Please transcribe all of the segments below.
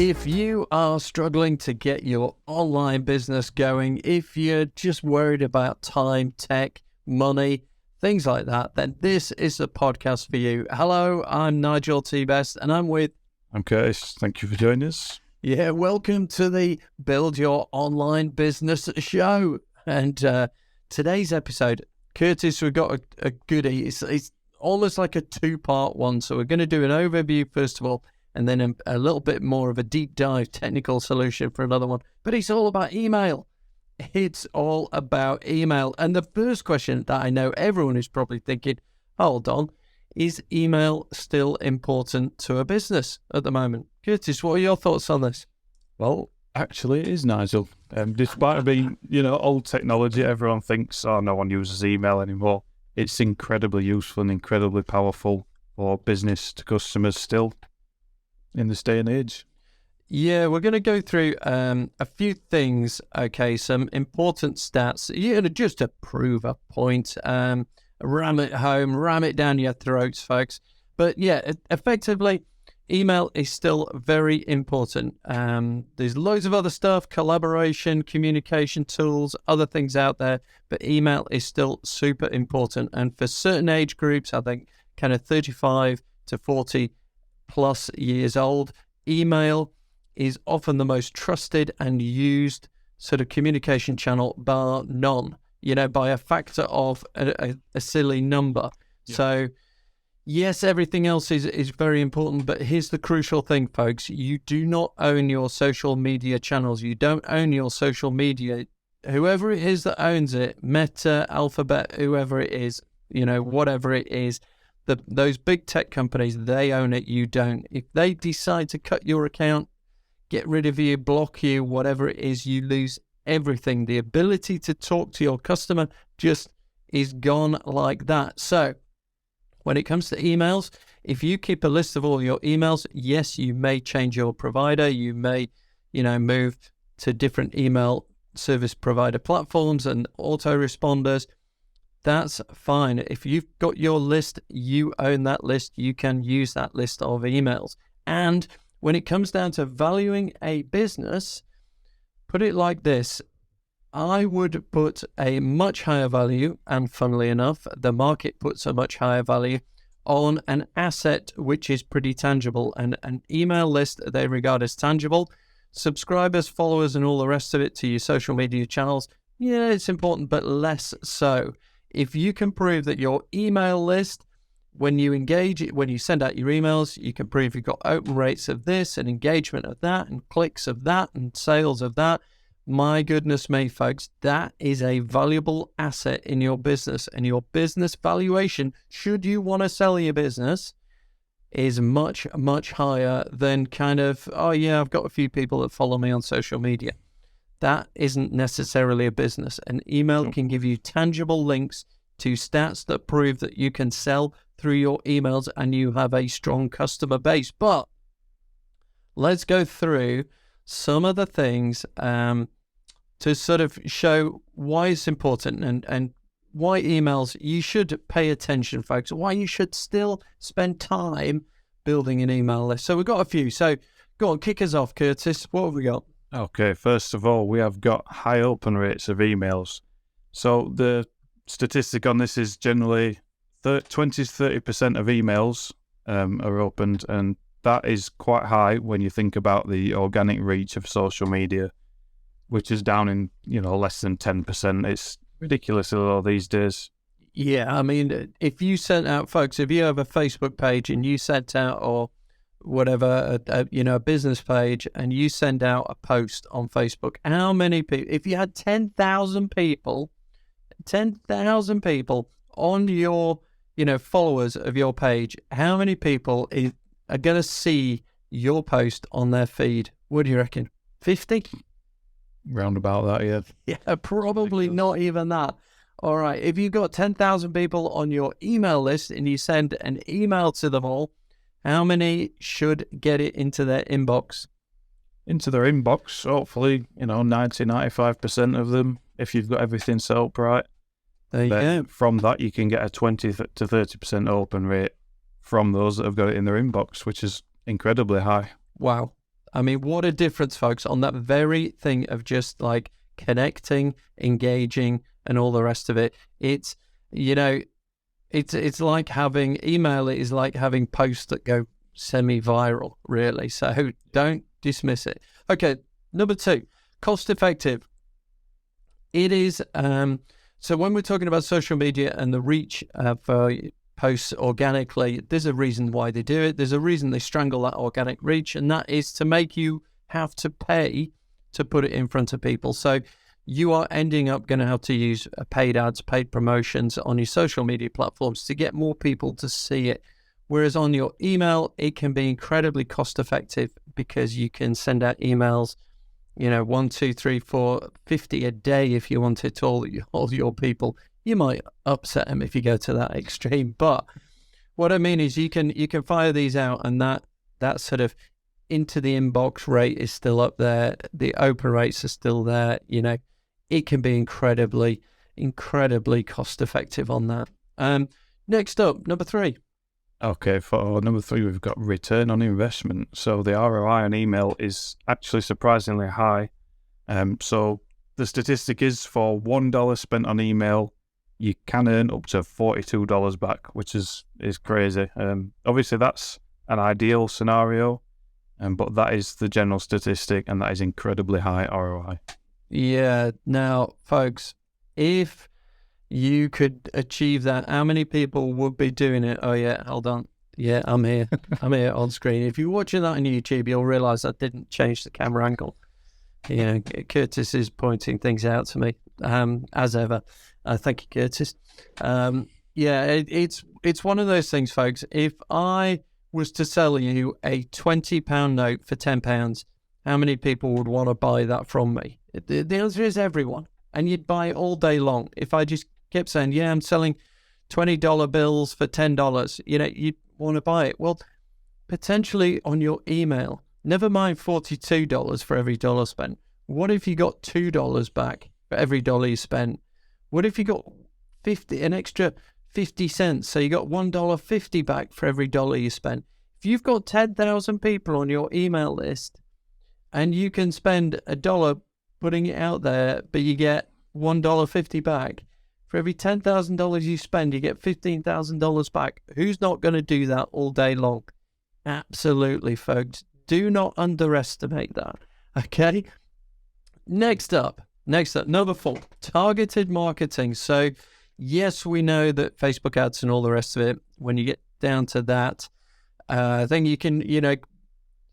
If you are struggling to get your online business going, if you're just worried about time, tech, money, things like that, then this is the podcast for you. Hello, I'm Nigel T. Best, and I'm Curtis. Thank you for joining us. Yeah, welcome to the Build Your Online Business show. And today's episode, Curtis, we've got a goodie. It's almost like a two-part one. So we're going to do an overview first of all, and then a little bit more of a deep dive technical solution for another one. But it's all about email. It's all about email. And the first question that I know everyone is probably thinking, hold on, is email still important to a business at the moment? Curtis, what are your thoughts on this? Well, actually it is, Nigel. Despite it being, old technology, everyone thinks, no one uses email anymore. It's incredibly useful and incredibly powerful for business to customers still in this day and age. Yeah, we're going to go through a few things, okay, some important stats, just to prove a point, ram it home, ram it down your throats, folks. But yeah, effectively, email is still very important. There's loads of other stuff, collaboration, communication tools, other things out there, but email is still super important. And for certain age groups, I think kind of 35 to 40 plus years old, email is often the most trusted and used sort of communication channel bar none, by a factor of a silly number. Yeah. So yes, everything else is very important, but here's the crucial thing, folks. You do not own your social media channels. You don't own your social media. Whoever it is that owns it, Meta, Alphabet, whoever it is, whatever it is, those big tech companies, they own it, you don't. If they decide to cut your account, get rid of you, block you, whatever it is, you lose everything. The ability to talk to your customer just is gone like that. So when it comes to emails, if you keep a list of all your emails, yes, you may change your provider. You may, move to different email service provider platforms and autoresponders. That's fine. If you've got your list, you own that list. You can use that list of emails. And when it comes down to valuing a business, put it like this. I would put a much higher value, and funnily enough, the market puts a much higher value on an asset which is pretty tangible. And an email list they regard as tangible. Subscribers, followers, and all the rest of it to your social media channels, yeah, it's important, but less so. If you can prove that your email list, when you engage it, when you send out your emails, you can prove you've got open rates of this and engagement of that and clicks of that and sales of that. My goodness me, folks, that is a valuable asset in your business, and your business valuation, should you want to sell your business, is much, much higher than kind of, I've got a few people that follow me on social media. That isn't necessarily a business. An email can give you tangible links to stats that prove that you can sell through your emails and you have a strong customer base. But let's go through some of the things to sort of show why it's important and why emails, you should pay attention, folks, why you should still spend time building an email list. So we've got a few. So go on, kick us off, Curtis. What have we got? Okay, first of all, we have got high open rates of emails. So the statistic on this is generally 20 to 30% of emails are opened, and that is quite high when you think about the organic reach of social media, which is down in, less than 10%. It's ridiculously low these days. Yeah, I mean, if you sent out, folks, if you have a Facebook page and you sent out, or whatever, a business page, and you send out a post on Facebook, how many people, if you had 10,000 people on your, followers of your page, how many people are going to see your post on their feed? What do you reckon? 50? Round about that, yeah. Yeah, probably not even that. All right, if you've got 10,000 people on your email list and you send an email to them all, how many should get it into their inbox? Into their inbox, hopefully, 95% of them, if you've got everything set up right. There you go. From that, you can get a 20 to 30% open rate from those that have got it in their inbox, which is incredibly high. Wow. I mean, what a difference, folks, on that very thing of just like connecting, engaging, and all the rest of it. It's, you know, it's like having email. It is like having posts that go semi-viral, really. So don't dismiss it. Okay, number 2, cost effective. It is, so when we're talking about social media and the reach for posts organically, there's a reason why they do it. There's a reason they strangle that organic reach, and that is to make you have to pay to put it in front of people. So you are ending up going to have to use paid ads, paid promotions on your social media platforms to get more people to see it. Whereas on your email, it can be incredibly cost effective because you can send out emails, 1, 2, 3, 4, 50 a day if you wanted to all your people. You might upset them if you go to that extreme. But what I mean is you can fire these out, and that sort of into the inbox rate is still up there. The open rates are still there. It can be incredibly, incredibly cost effective on that. Next up, number 3. Okay, for number 3, we've got return on investment. So the ROI on email is actually surprisingly high. So the statistic is for $1 spent on email, you can earn up to $42 back, which is crazy. Obviously, that's an ideal scenario, but that is the general statistic, and that is incredibly high ROI. Yeah. Now, folks, if you could achieve that, how many people would be doing it? Oh, yeah, hold on. Yeah, I'm here. I'm here on screen. If you're watching that on YouTube, you'll realize I didn't change the camera angle. Curtis is pointing things out to me, as ever. Thank you, Curtis. It's one of those things, folks. If I was to sell you a £20 note for £10, how many people would want to buy that from me? The answer is everyone. And you'd buy it all day long. If I just kept saying, yeah, I'm selling $20 bills for $10, you'd want to buy it. Well, potentially on your email, never mind $42 for every dollar spent. What if you got $2 back for every dollar you spent? What if you got an extra 50 cents? So you got $1.50 back for every dollar you spent. If you've got 10,000 people on your email list and you can spend $1 putting it out there, but you get $1.50 back. For every $10,000 you spend, you get $15,000 back. Who's not going to do that all day long? Absolutely, folks. Do not underestimate that. Okay? Next up, number 4, targeted marketing. So, yes, we know that Facebook ads and all the rest of it, when you get down to that, then you can,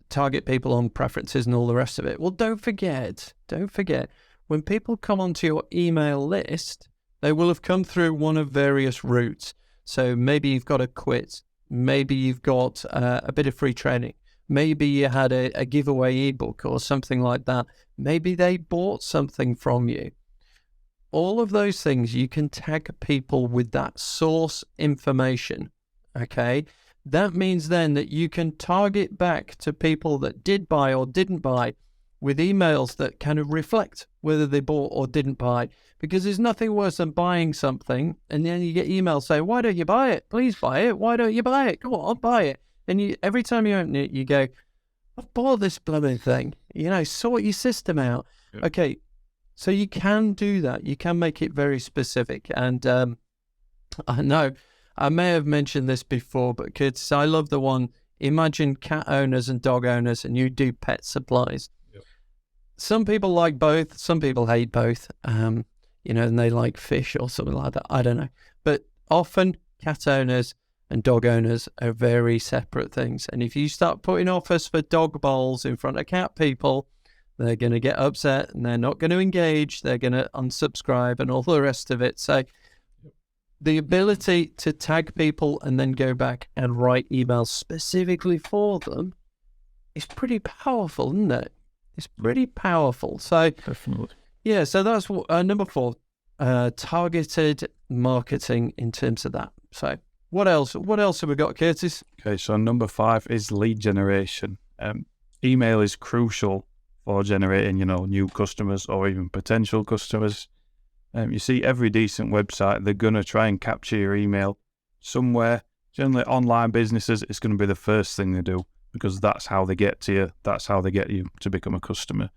target people on preferences and all the rest of it. Well, don't forget, when people come onto your email list, they will have come through one of various routes. So maybe you've got a quiz, maybe you've got a bit of free training, maybe you had a giveaway ebook or something like that. Maybe they bought something from you. All of those things, you can tag people with that source information, okay? That means then that you can target back to people that did buy or didn't buy with emails that kind of reflect whether they bought or didn't buy. Because there's nothing worse than buying something and then you get emails saying, why don't you buy it? Please buy it. Why don't you buy it? Go on, buy it. And every time you open it, you go, I've bought this blooming thing. Sort your system out. Yep. Okay, so you can do that. You can make it very specific. And I know I may have mentioned this before, but kids, I love the one, imagine cat owners and dog owners, and you do pet supplies. Yep. Some people like both, some people hate both, and they like fish or something like that. I don't know. But often cat owners and dog owners are very separate things. And if you start putting offers for dog bowls in front of cat people, they're going to get upset and they're not going to engage. They're going to unsubscribe and all the rest of it. So the ability to tag people and then go back and write emails specifically for them is pretty powerful, isn't it? It's pretty powerful. So definitely. Yeah, so that's number 4, targeted marketing in terms of that. So what else? What else have we got, Curtis? Okay, so number 5 is lead generation. Email is crucial for generating, new customers or even potential customers. You see, every decent website, they're going to try and capture your email somewhere. Generally, online businesses, it's going to be the first thing they do. because that's how they get to you. That's how they get you to become a customer.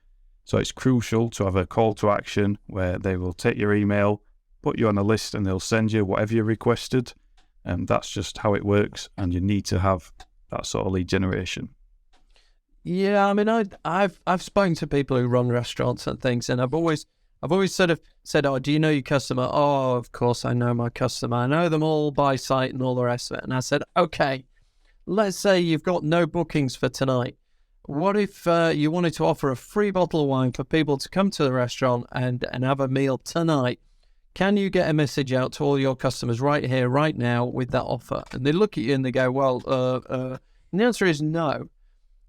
So it's crucial to have a call to action where they will take your email, put you on a list, and they'll send you whatever you requested. And that's just how it works. And you need to have that sort of lead generation. Yeah, I mean, I've spoken to people who run restaurants and things, and I've always sort of said, "Oh, do you know your customer?" "Oh, of course I know my customer. I know them all by sight and all the rest of it." And I said, "Okay, let's say you've got no bookings for tonight. What if you wanted to offer a free bottle of wine for people to come to the restaurant and have a meal tonight? Can you get a message out to all your customers right here, right now with that offer?" And they look at you and they go, "Well, and the answer is no.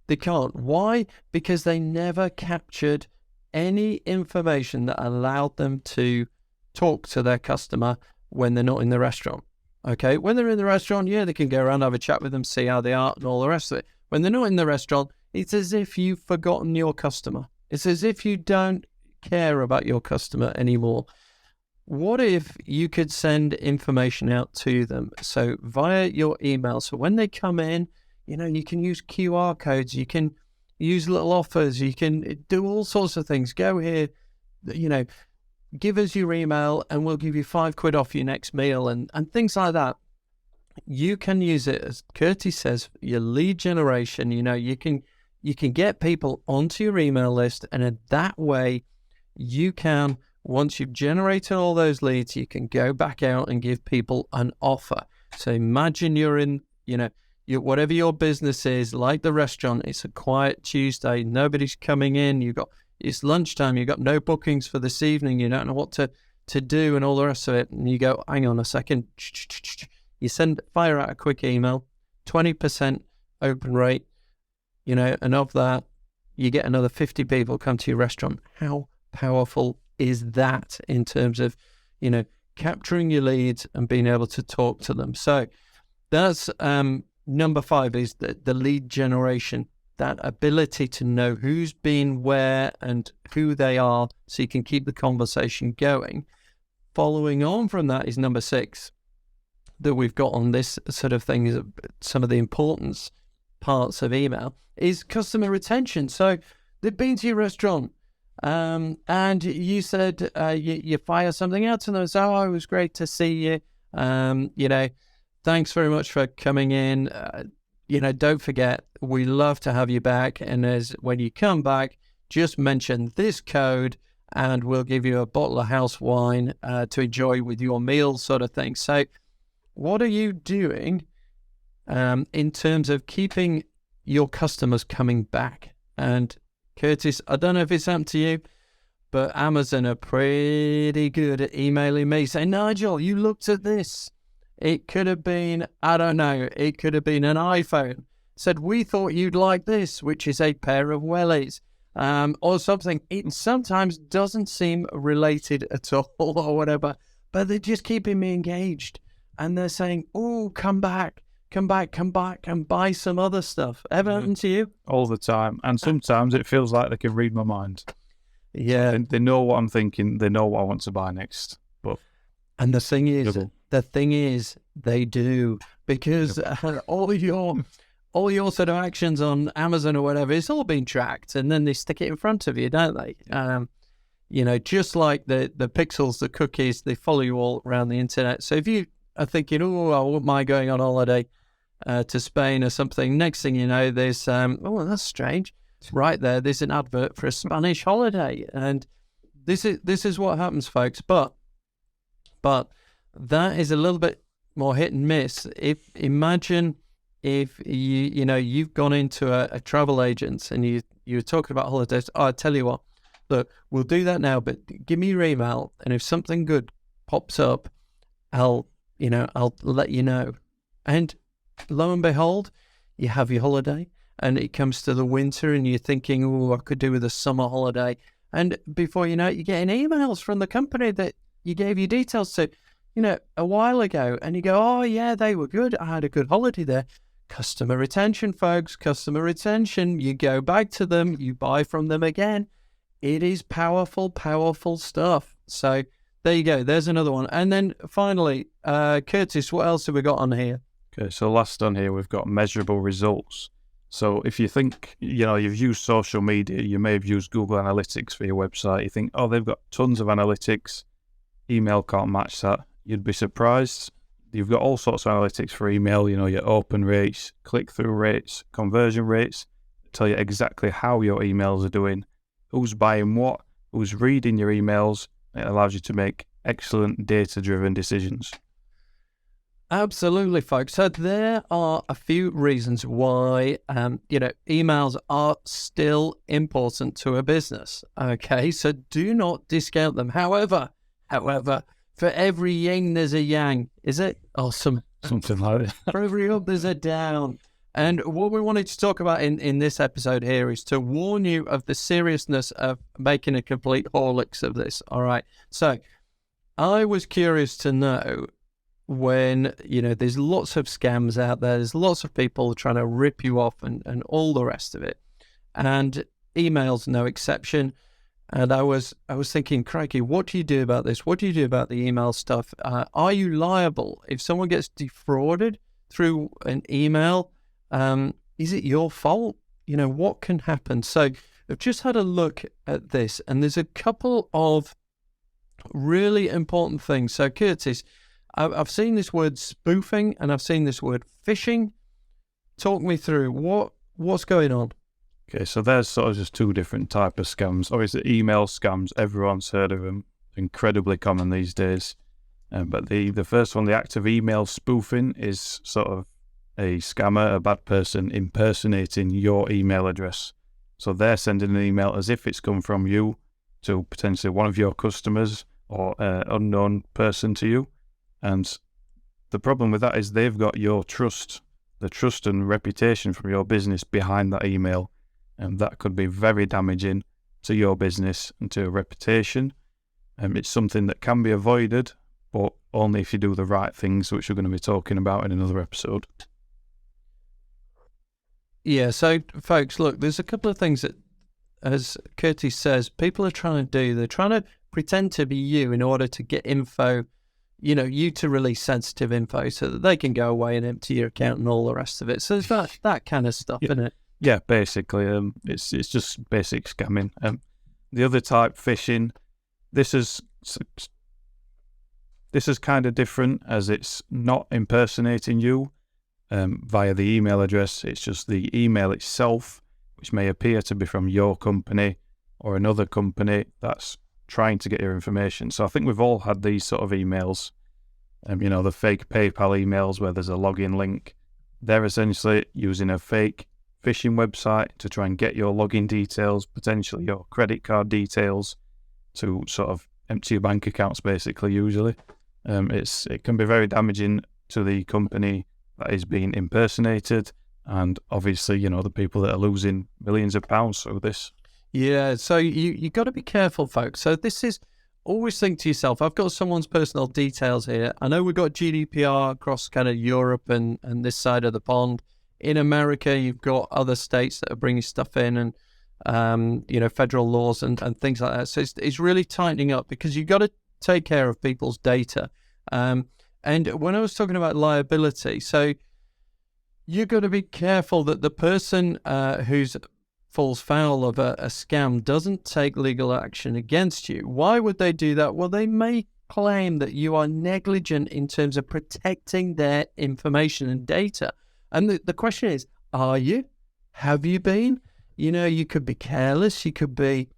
They can't. Why? Because they never captured any information that allowed them to talk to their customer when they're not in the restaurant. Okay, when they're in the restaurant, yeah, they can go around, have a chat with them, see how they are and all the rest of it. When they're not in the restaurant, it's as if you've forgotten your customer. It's as if you don't care about your customer anymore. What if you could send information out to them? So via your email. So when they come in, you can use QR codes, you can use little offers, you can do all sorts of things. Go here, give us your email and we'll give you £5 off your next meal and things like that. You can use it, as Curtis says, your lead generation. You can get people onto your email list, and in that way you can, once you've generated all those leads, you can go back out and give people an offer. So imagine you're in, whatever your business is, like the restaurant, it's a quiet Tuesday, nobody's coming in, it's lunchtime, you've got no bookings for this evening, you don't know what to do and all the rest of it, and you go, hang on a second, you fire out a quick email, 20% open rate, and of that, you get another 50 people come to your restaurant. How powerful is that in terms of, capturing your leads and being able to talk to them? So that's number 5 is the lead generation, that ability to know who's been where and who they are so you can keep the conversation going. Following on from that is number 6 that we've got on this sort of thing, is some of the importance parts of email, is customer retention. So they've been to your restaurant and you said you fire something out to them. So, "Oh, it was great to see you. Thanks very much for coming in. Don't forget, we love to have you back. And when you come back, just mention this code and we'll give you a bottle of house wine to enjoy with your meal," sort of thing. So what are you doing in terms of keeping your customers coming back? And Curtis, I don't know if it's happened to you, but Amazon are pretty good at emailing me saying, "Nigel, you looked at this. It could have been, I don't know, it could have been an iPhone. Said, we thought you'd like this, which is a pair of wellies," or something. It sometimes doesn't seem related at all or whatever, but they're just keeping me engaged. And they're saying, "Oh, come back and buy some other stuff." Ever happened to you? All the time. And sometimes it feels like they can read my mind. Yeah. They know what I'm thinking. They know what I want to buy next. And the thing is, they do, because all your sort of actions on Amazon or whatever, it's all been tracked, and then they stick it in front of you, don't they? Just like the pixels, the cookies, they follow you all around the internet. So if you are thinking, "Oh, I wouldn't mind going on holiday to Spain or something," next thing you know, there's "Oh, that's strange." Right there, there's an advert for a Spanish holiday, and this is what happens, folks. But that is a little bit more hit and miss. Imagine if you've gone into a travel agent and you're talking about holidays. "Oh, I tell you what, look, we'll do that now, but give me your email, and if something good pops up, I'll let you know." And lo and behold, you have your holiday, and it comes to the winter, and you're thinking, "Oh, I could do with a summer holiday." And before you know it, you're getting emails from the company that you gave your details to, a while ago, and you go, "Oh yeah, they were good. I had a good holiday there." Customer retention, folks, customer retention. You go back to them, you buy from them again. It is powerful, powerful stuff. So there you go. There's another one. And then finally, Curtis, what else have we got on here? Okay, so last on here, we've got measurable results. So if you think, you've used social media, you may have used Google Analytics for your website. You think, oh, they've got tons of analytics. Email can't match that. You'd be surprised. You've got all sorts of analytics for email, your open rates, click-through rates, conversion rates, tell you exactly how your emails are doing, who's buying what, who's reading your emails. It allows you to make excellent data-driven decisions. Absolutely, folks. So there are a few reasons why, emails are still important to a business. Okay, so do not discount them. However, for every yin, there's a yang. Is it? Or something like that. For every up, there's a down. And what we wanted to talk about in this episode here is to warn you of the seriousness of making a complete horlicks of this. All right. So I was curious to know, when, there's lots of scams out there, there's lots of people trying to rip you off and all the rest of it. And email's no exception. And I was thinking, crikey, what do you do about this? What do you do about the email stuff? Are you liable if someone gets defrauded through an email? Is it your fault? What can happen? So I've just had a look at this, and there's a couple of really important things. So Curtis, I've seen this word spoofing and I've seen this word phishing. Talk me through what's going on. Okay, so there's sort of just two different types of scams. Obviously, email scams, everyone's heard of them. Incredibly common these days. But the first one, the act of email spoofing, is sort of a scammer, a bad person impersonating your email address. So they're sending an email as if it's come from you to potentially one of your customers or an unknown person to you. And the problem with that is they've got your trust, the trust and reputation from your business behind that email. And that could be very damaging to your business and to your reputation. It's something that can be avoided, but only if you do the right things, which we're going to be talking about in another episode. Yeah, so folks, look, there's a couple of things that, as Curtis says, people are trying to do. They're trying to pretend to be you in order to get info, you to release sensitive info so that they can go away and empty your account and all the rest of it. So it's that kind of stuff, isn't it? Yeah, basically, it's just basic scamming. The other type, phishing, this is kind of different, as it's not impersonating you via the email address. It's just the email itself, which may appear to be from your company or another company that's trying to get your information. So I think we've all had these sort of emails, the fake PayPal emails where there's a login link. They're essentially using a fake phishing website to try and get your login details, potentially your credit card details, to sort of empty your bank accounts, basically, usually. It can be very damaging to the company that is being impersonated, and obviously, the people that are losing millions of pounds through this. Yeah, so you got to be careful, folks. So this is, always think to yourself, I've got someone's personal details here. I know we've got GDPR across kind of Europe and this side of the pond. In America, you've got other states that are bringing stuff in, and federal laws and things like that. So it's really tightening up, because you've got to take care of people's data. And when I was talking about liability, so you've got to be careful that the person who's falls foul of a scam doesn't take legal action against you. Why would they do that? Well, they may claim that you are negligent in terms of protecting their information and data. And the question is, are you? Have you been? You could be careless, you could be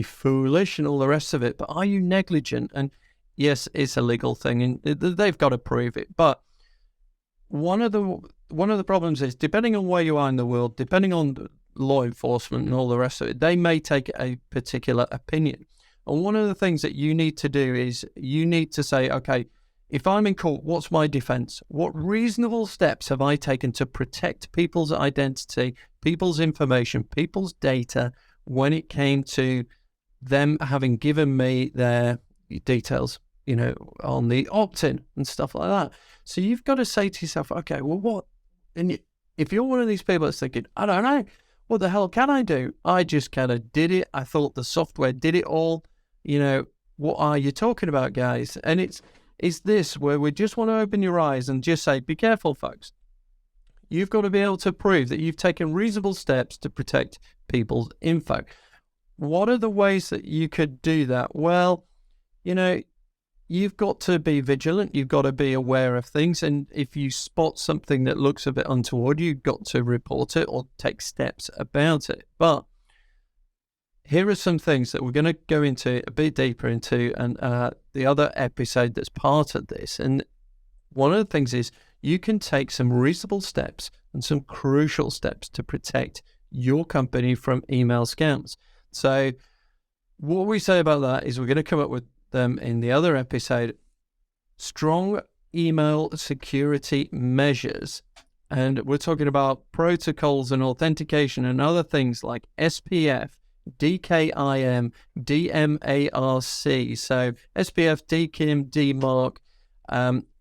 foolish and all the rest of it, but are you negligent? And yes, it's a legal thing, and they've got to prove it. But one of the problems is, depending on where you are in the world, depending on law enforcement and all the rest of it, they may take a particular opinion. And one of the things that you need to do is you need to say, okay, if I'm in court, what's my defense? What reasonable steps have I taken to protect people's identity, people's information, people's data, when it came to them having given me their details, on the opt-in and stuff like that? So you've got to say to yourself, okay, well, what? And if you're one of these people that's thinking, I don't know, what the hell can I do? I just kind of did it. I thought the software did it all. What are you talking about, guys? And it's this where we just want to open your eyes and just say, be careful, folks. you've got to be able to prove that you've taken reasonable steps to protect people's info. What are the ways that you could do that? Well, you've got to be vigilant. You've got to be aware of things. And if you spot something that looks a bit untoward, you've got to report it or take steps about it. But here are some things that we're going to go into a bit deeper into, and the other episode that's part of this. And one of the things is you can take some reasonable steps and some crucial steps to protect your company from email scams. So what we say about that is we're going to come up with them in the other episode, strong email security measures. And we're talking about protocols and authentication and other things like SPF, DKIM, DMARC. So SPF, DKIM, DMARC,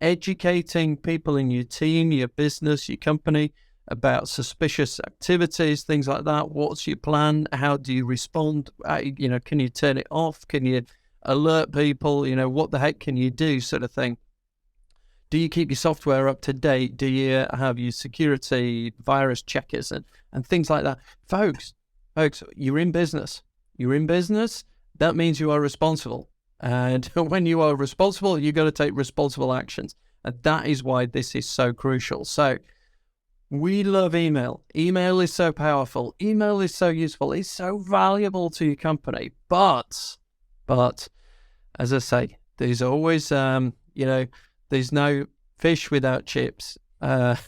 educating people in your team, your business, your company about suspicious activities, things like that. What's your plan? How do you respond? Can you turn it off? Can you alert people? What the heck can you do, sort of thing. Do you keep your software up to date? Do you have your security virus checkers and things like that? Folks, you're in business. That means you are responsible. And when you are responsible, you've got to take responsible actions. And that is why this is so crucial. So we love email. Email is so powerful. Email is so useful. It's so valuable to your company. But as I say, there's always, there's no fish without chips. There's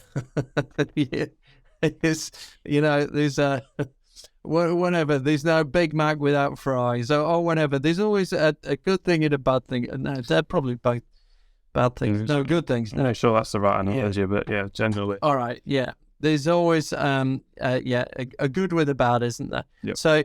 whenever there's no Big Mac without fries, or whenever there's always a good thing and a bad thing. And no, they're probably both bad things. No, good things. No, I'm not sure that's the right analogy, but yeah, generally. All right, yeah. There's always a good with a bad, isn't there? Yep. So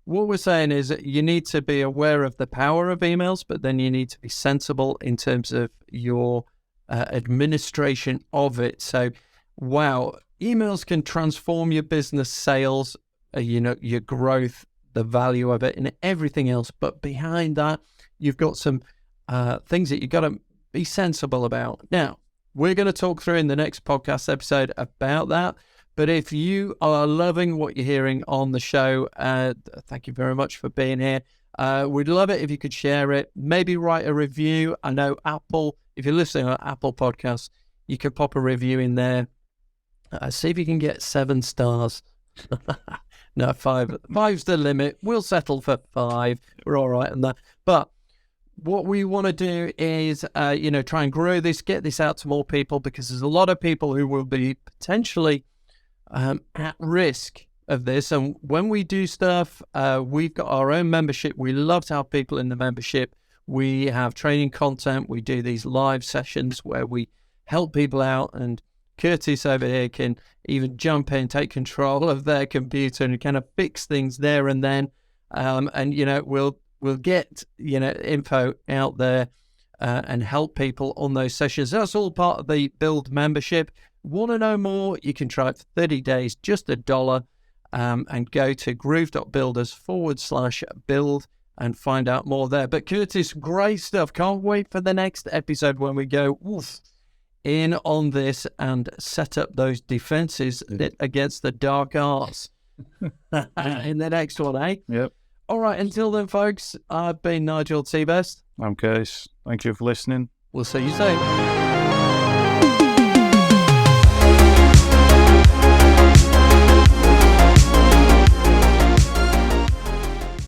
what we're saying is that you need to be aware of the power of emails, but then you need to be sensible in terms of your administration of it. So, wow, emails can transform your business sales, your growth, the value of it, and everything else. But behind that, you've got some things that you've got to be sensible about. Now, we're going to talk through in the next podcast episode about that. But if you are loving what you're hearing on the show, thank you very much for being here. We'd love it if you could share it. Maybe write a review. I know Apple, if you're listening on Apple Podcasts, you can pop a review in there. See if you can get 7 stars. No, 5. 5's the limit. We'll settle for 5. We're all right on that. But what we want to do is, try and grow this, get this out to more people, because there's a lot of people who will be potentially at risk of this. And when we do stuff, we've got our own membership. We love to have people in the membership. We have training content. We do these live sessions where we help people out, and Curtis over here can even jump in, take control of their computer and kind of fix things there and then. We'll get, info out there and help people on those sessions. That's all part of the Build membership. Want to know more? You can try it for 30 days, just $1, and go to groove.builders/build and find out more there. But Curtis, great stuff. Can't wait for the next episode when we go in on this and set up those defenses against the dark arts in the next one, eh? Yep. All right, until then, folks, I've been Nigel T. Best. I'm Curtis. Thank you for listening. We'll see you soon.